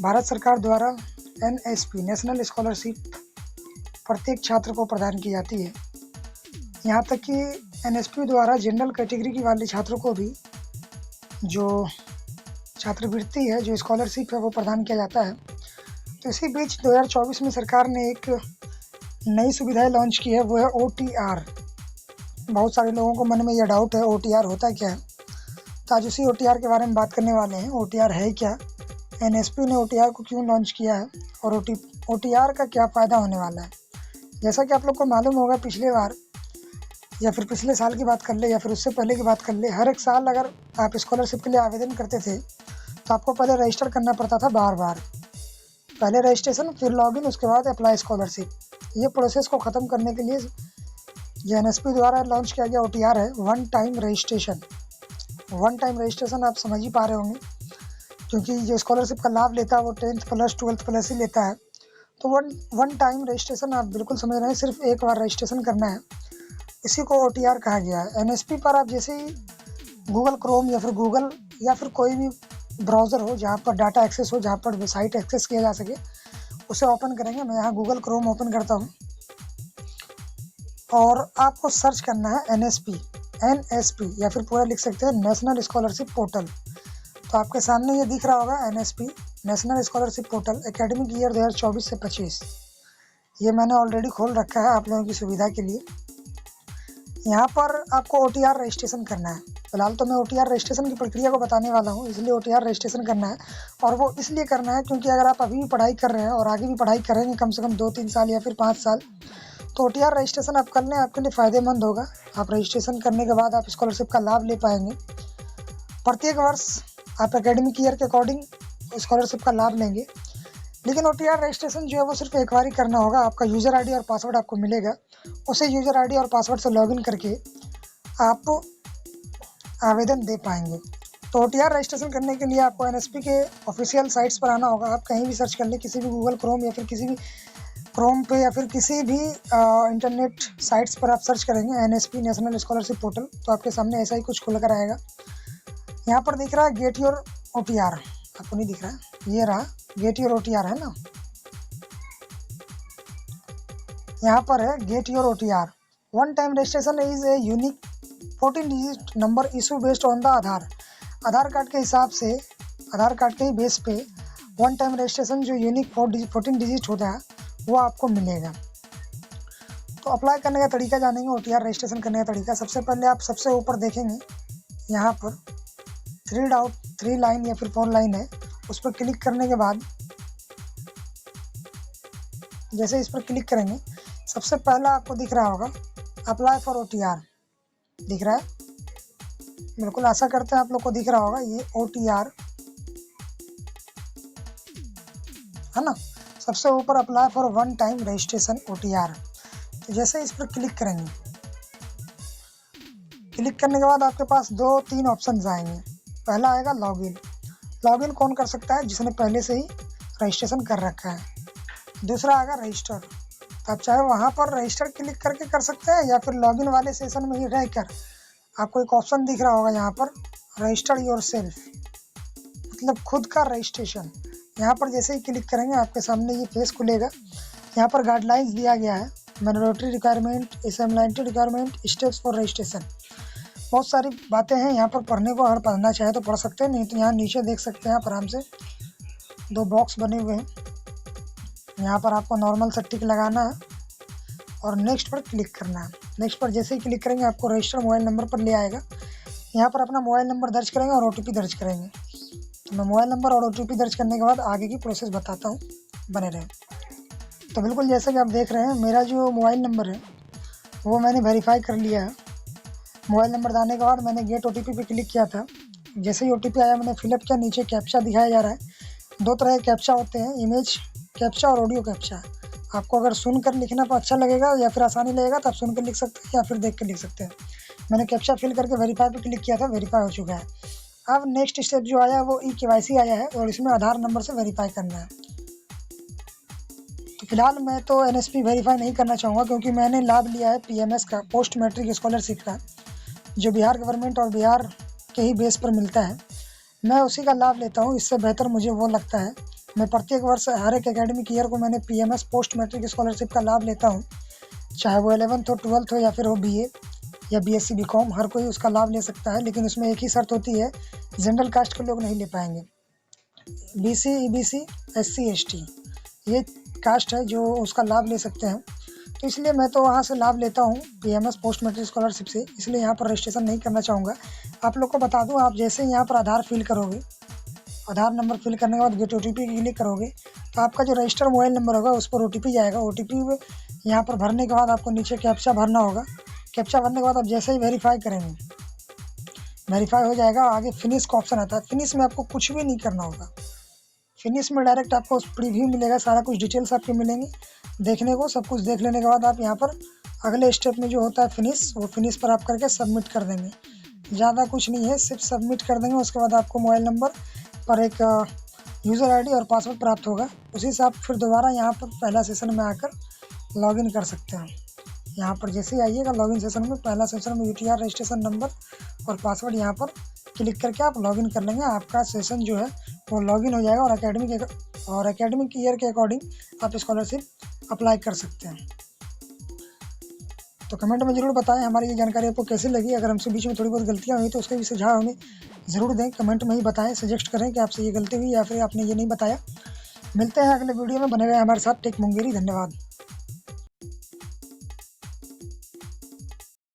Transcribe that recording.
भारत सरकार द्वारा NSP national scholarship प्रत्येक छात्र को प्रदान की जाती है। यहाँ तक कि एनएसपी द्वारा जनरल कैटेगरी की वाले छात्रों को भी जो छात्रवृत्ति है, जो स्कॉलरशिप है, वो प्रदान किया जाता है। तो इसी बीच 2024 में सरकार ने एक नई सुविधाएं लॉन्च की है, वो है OTR। बहुत सारे लोगों को मन में यह डाउट है OTR होता क्या है, तो आज उसी OTR के बारे में बात करने वाले हैं। OTR है क्या, एनएसपी ने OTR को क्यों लॉन्च किया है और OTR का क्या फ़ायदा होने वाला है। जैसा कि आप लोग को मालूम होगा, पिछले बार या फिर पिछले साल की बात कर ले या फिर उससे पहले की बात कर ले, हर एक साल अगर आप स्कॉलरशिप के लिए आवेदन करते थे तो आपको पहले रजिस्टर करना पड़ता था बार बार। पहले रजिस्ट्रेशन, फिर लॉगिन, उसके बाद अप्लाई स्कॉलरशिप। ये प्रोसेस को ख़त्म करने के लिए जो एनएसपी द्वारा लॉन्च किया गया OTR है, one time registration. One time registration आप समझ ही पा रहे होंगे, क्योंकि जो स्कॉलरशिप का लाभ लेता है वो 10th प्लस 12th प्लस ही लेता है। तो वन टाइम रजिस्ट्रेशन आप बिल्कुल समझ रहे हैं, सिर्फ एक बार रजिस्ट्रेशन करना है, इसी को OTR कहा गया है। एनएसपी पर आप जैसे ही गूगल क्रोम या फिर गूगल या फिर कोई भी ब्राउज़र हो जहाँ पर डाटा एक्सेस हो, जहाँ पर साइट एक्सेस किया जा सके, उसे ओपन करेंगे। मैं यहाँ गूगल क्रोम ओपन करता हूँ और आपको सर्च करना है एनएसपी या फिर पूरा लिख सकते हैं नेशनल स्कॉलरशिप पोर्टल। तो आपके सामने ये दिख रहा होगा NSP national scholarship portal academic year 2024 से 25। ये मैंने ऑलरेडी खोल रखा है आप लोगों की सुविधा के लिए। यहाँ पर आपको OTR रजिस्ट्रेशन करना है। फिलहाल तो मैं OTR रजिस्ट्रेशन की प्रक्रिया को बताने वाला हूँ, इसलिए OTR रजिस्ट्रेशन करना है। और वो इसलिए करना है क्योंकि अगर आप अभी भी पढ़ाई कर रहे हैं और आगे भी पढ़ाई करेंगे कम से कम 2-3 साल या फिर 5 साल, तो OTR रजिस्ट्रेशन आप कर लें, आपके लिए फ़ायदेमंद होगा। आप रजिस्ट्रेशन करने के बाद आप स्कॉलरशिप का लाभ ले पाएंगे। प्रत्येक वर्ष आप एकेडमिक ईयर के अकॉर्डिंग स्कॉलरशिप का लाभ लेंगे। लेकिन OTR रजिस्ट्रेशन जो है वो सिर्फ एक बार ही करना होगा। आपका यूज़र ID और पासवर्ड आपको मिलेगा, उसे यूज़र ID और पासवर्ड से लॉगिन करके आप आवेदन दे पाएंगे। तो OTR रजिस्ट्रेशन करने के लिए आपको एनएसपी के ऑफिशियल साइट्स पर आना होगा। आप कहीं भी सर्च कर लें, किसी भी गूगल क्रोम या फिर किसी भी क्रोम पे या फिर किसी भी इंटरनेट साइट्स पर आप सर्च करेंगे एनएसपी नेशनल स्कॉलरशिप पोर्टल, तो आपके सामने ऐसा ही कुछ खुल कर आएगा। यहाँ पर दिख रहा है गेट योर OTR, आपको नहीं दिख रहा है, ये रहा गेट योर OTR है ना, यहाँ पर है get your OTR। One time registration is a unique 14 digit number issue based on the Aadhaar card के हिसाब से, आधार कार्ड के ही बेस पे वन टाइम रजिस्ट्रेशन जो यूनिक 14 डिजिट होता है वो आपको मिलेगा। तो अप्लाई करने का तरीका जानेंगे, OTR रजिस्ट्रेशन करने का तरीका। सबसे पहले आप सबसे ऊपर देखेंगे, यहाँ पर 3 लाइन या फिर 4 लाइन है, उस पर क्लिक करने के बाद जैसे इस पर क्लिक करेंगे, सबसे पहला आपको दिख रहा होगा अप्लाई फॉर OTR, दिख रहा है, बिल्कुल आशा करते हैं आप लोग को दिख रहा होगा, ये OTR है ना। सबसे ऊपर apply for one time registration OTR। तो जैसे इस पर क्लिक करेंगे, क्लिक करने के बाद आपके पास 2-3 ऑप्शन आएंगे। पहला आएगा लॉगिन। लॉगिन कौन कर सकता है? जिसने पहले से ही रजिस्ट्रेशन कर रखा है। दूसरा आएगा रजिस्टर, तो आप चाहे वहाँ पर रजिस्टर क्लिक करके कर सकते हैं या फिर लॉगिन वाले सेशन में ही रहकर आपको एक ऑप्शन दिख रहा होगा यहाँ पर रजिस्टर योरसेल्फ, मतलब खुद का रजिस्ट्रेशन। यहाँ पर जैसे ही क्लिक करेंगे आपके सामने ये पेज खुलेगा। यहाँ पर गाइडलाइंस दिया गया है, minority requirement, eligibility requirement, steps for registration. बहुत सारी बातें हैं यहाँ पर पढ़ने को, अगर पढ़ना चाहे तो पढ़ सकते हैं, नहीं तो यहाँ नीचे देख सकते हैं आप आराम से 2 बॉक्स बने हुए हैं। यहाँ पर आपको नॉर्मल सा टिक लगाना है और नेक्स्ट पर क्लिक करना है। नेक्स्ट पर जैसे ही क्लिक करेंगे आपको रजिस्टर मोबाइल नंबर पर ले आएगा। यहाँ पर अपना मोबाइल नंबर दर्ज करेंगे और OTP दर्ज करेंगे। तो मैं मोबाइल नंबर और OTP दर्ज करने के बाद आगे की प्रोसेस बताता हूँ, बने रहें। तो बिल्कुल जैसा कि आप देख रहे हैं, मेरा जो मोबाइल नंबर है वो मैंने वेरीफाई कर लिया है। मोबाइल नंबर डालने के बाद मैंने गेट OTP पे क्लिक किया था। जैसे ही OTP आया मैंने फिलअप किया। नीचे कैप्चा दिखाया जा रहा है, 2 तरह के कैप्चा होते हैं, इमेज कैप्चा और ऑडियो कैप्चा। आपको अगर सुनकर लिखना तो अच्छा लगेगा या फिर आसानी लगेगा तो आप सुनकर लिख सकते हैं या फिर देख कर लिख सकते हैं। मैंने कैप्चा फिल करके वेरीफाई पे क्लिक किया था, वेरीफाई हो चुका है। अब नेक्स्ट स्टेप जो आया है वो KYC आया है और इसमें आधार नंबर से वेरीफाई करना है। तो फिलहाल मैं तो NSP वेरीफाई नहीं करना चाहूँगा, क्योंकि मैंने लाभ लिया है PMS का, पोस्ट मैट्रिक स्कॉलरशिप का, जो बिहार गवर्नमेंट और बिहार के ही बेस पर मिलता है। मैं उसी का लाभ लेता हूँ। इससे बेहतर मुझे वो लगता है मैं प्रत्येक वर्ष हर एक एकेडमिक ईयर को मैंने PMS पोस्ट मैट्रिक स्कॉलरशिप का लाभ लेता हूँ, चाहे वो 11th हो, 12th हो या फिर हो BA या BSc BCom, हर कोई उसका लाभ ले सकता है। लेकिन उसमें एक ही शर्त होती है, जनरल कास्ट के लोग नहीं ले पाएंगे। BC, EBC, SC, ST ये कास्ट है जो उसका लाभ ले सकते हैं। तो इसलिए मैं तो वहाँ से लाभ लेता हूँ PMS पोस्ट मैट्रिक स्कॉलरशिप से, इसलिए यहाँ पर रजिस्ट्रेशन नहीं करना चाहूँगा। आप लोग को बता दूँ, आप जैसे यहाँ पर आधार फिल करोगे, आधार नंबर फिल करने के बाद गेट OTP क्लिक करोगे तो आपका जो रजिस्टर्ड मोबाइल नंबर होगा उस पर OTP जाएगा। OTP यहाँ पर भरने के बाद आपको नीचे कैप्चा भरना होगा। कैप्चा भरने के बाद आप जैसे ही वेरीफाई करेंगे, वेरीफाई हो जाएगा, आगे फिनिश का ऑप्शन आता है। फिनिश में आपको कुछ भी नहीं करना होगा। फिनिश में डायरेक्ट आपको प्रीव्यू मिलेगा, सारा कुछ डिटेल्स आपके मिलेंगे देखने को। सब कुछ देख लेने के बाद आप यहाँ पर अगले स्टेप में जो होता है फिनिश, वो फिनिश पर आप करके सबमिट कर देंगे। ज़्यादा कुछ नहीं है, सिर्फ सबमिट कर देंगे। उसके बाद आपको मोबाइल नंबर पर एक यूज़र ID और पासवर्ड प्राप्त होगा। उसी से आप फिर दोबारा यहाँ पर पहला सेशन में आकर लॉगिन कर सकते हैं। यहाँ पर जैसे ही आइएगा लॉगिन सेशन में, पहला सेशन में UTR रजिस्ट्रेशन नंबर और पासवर्ड यहाँ पर क्लिक करके आप लॉगिन कर लेंगे। आपका सेशन जो है वो लॉगिन हो जाएगा और एकेडमिक ईयर के अकॉर्डिंग आप स्कॉलरशिप अप्लाई कर सकते हैं। तो कमेंट में ज़रूर बताएं हमारी ये जानकारी आपको कैसी लगी। अगर हमसे बीच में थोड़ी बहुत गलतियाँ हुई तो उसके भी सुझाव हमें ज़रूर दें, कमेंट में ही बताएं, सजेस्ट करें कि आपसे ये गलती हुई या फिर आपने ये नहीं बताया। मिलते हैं अगले वीडियो में, बने रहे हमारे साथ टेक मुंगेरी। धन्यवाद।